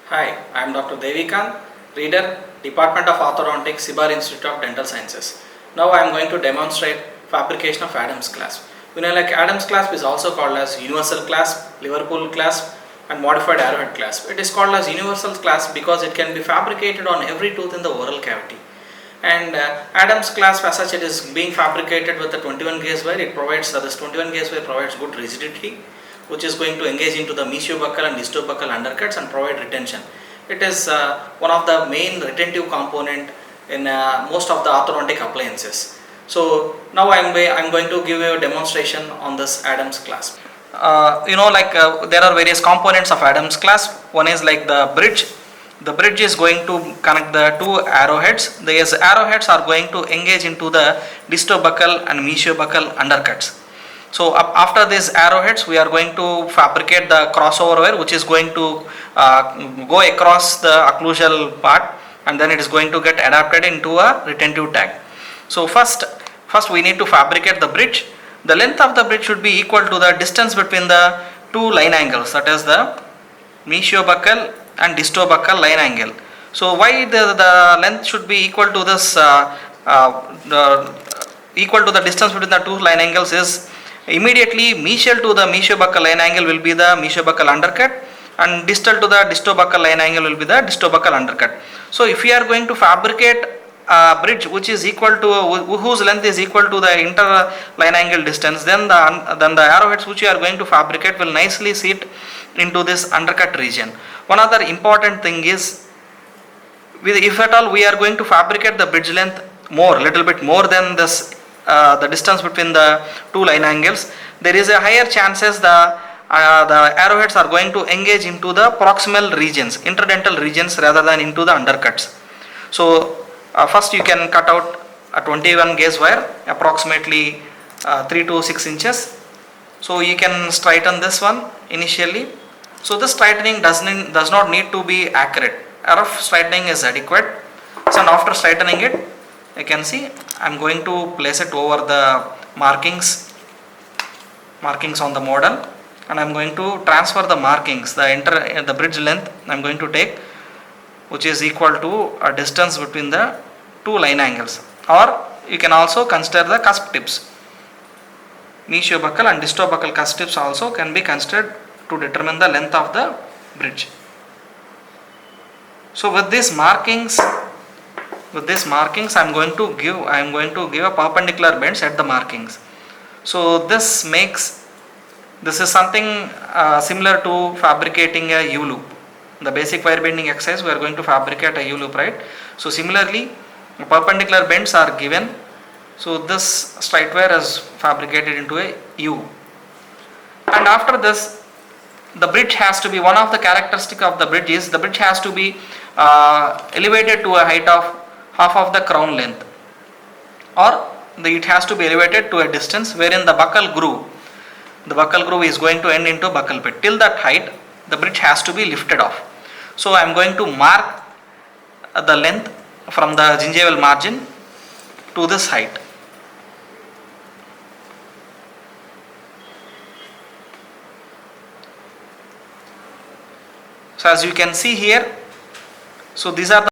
Hi, I am Dr. Devikan, Reader, Department of Orthodontics, Sibar Institute of Dental Sciences. Now I am going to demonstrate fabrication of Adams clasp. Like Adams clasp is also called as universal clasp, Liverpool clasp and modified arrowhead clasp. It is called as universal clasp because it can be fabricated on every tooth in the oral cavity. And Adams clasp as such, it is being fabricated with a 21 gauge wire. It provides, this 21 gauge wire provides good rigidity, which is going to engage into the mesial-buccal and distal-buccal undercuts and provide retention. It is one of the main retentive component in most of the orthodontic appliances. So now I'm going to give you a demonstration on this Adams clasp. There are various components of Adams clasp. One is like the bridge. The bridge is going to connect the two arrowheads. These arrowheads are going to engage into the distal-buccal and mesial-buccal undercuts. So after these arrowheads, we are going to fabricate the crossover wire, which is going to go across the occlusal part, and then it is going to get adapted into a retentive tag. So first we need to fabricate the bridge. The length of the bridge should be equal to the distance between the two line angles, that is the mesial-buccal and distal-buccal line angle. So why the length should be equal to this equal to the distance between the two line angles is immediately mesial to the mesial-buccal line angle will be the mesial-buccal undercut, and distal to the distal-buccal line angle will be the distal-buccal undercut. So if we are going to fabricate a bridge which is equal to whose length is equal to the inter line angle distance, then the arrowheads which we are going to fabricate will nicely sit into this undercut region. One other important thing is, if at all we are going to fabricate the bridge length little bit more than this the distance between the two line angles, there is a higher chances the arrowheads are going to engage into the proximal regions, interdental regions, rather than into the undercuts. So first you can cut out a 21 gauge wire, approximately 3 to 6 inches. So you can straighten this one initially. So this straightening does not need to be accurate. A rough straightening is adequate. So after straightening it, you can see I am going to place it over the markings on the model, and I am going to transfer the markings, the bridge length I am going to take, which is equal to a distance between the two line angles, or you can also consider the cusp tips. Mesial-buccal and distal-buccal cusp tips also can be considered to determine the length of the bridge. So with these markings I am going to give a perpendicular bends at the markings. So this is something similar to fabricating a U-loop. The basic wire bending exercise, we are going to fabricate a U-loop, right? So similarly, perpendicular bends are given. So this straight wire is fabricated into a U. And after this, the bridge has to be, one of the characteristic of the bridge is the bridge has to be elevated to a height of half of the crown length, or it has to be elevated to a distance wherein the buccal groove is going to end into buccal pit. Till that height, the bridge has to be lifted off. So I am going to mark the length from the gingival margin to this height. So as you can see here, so these are the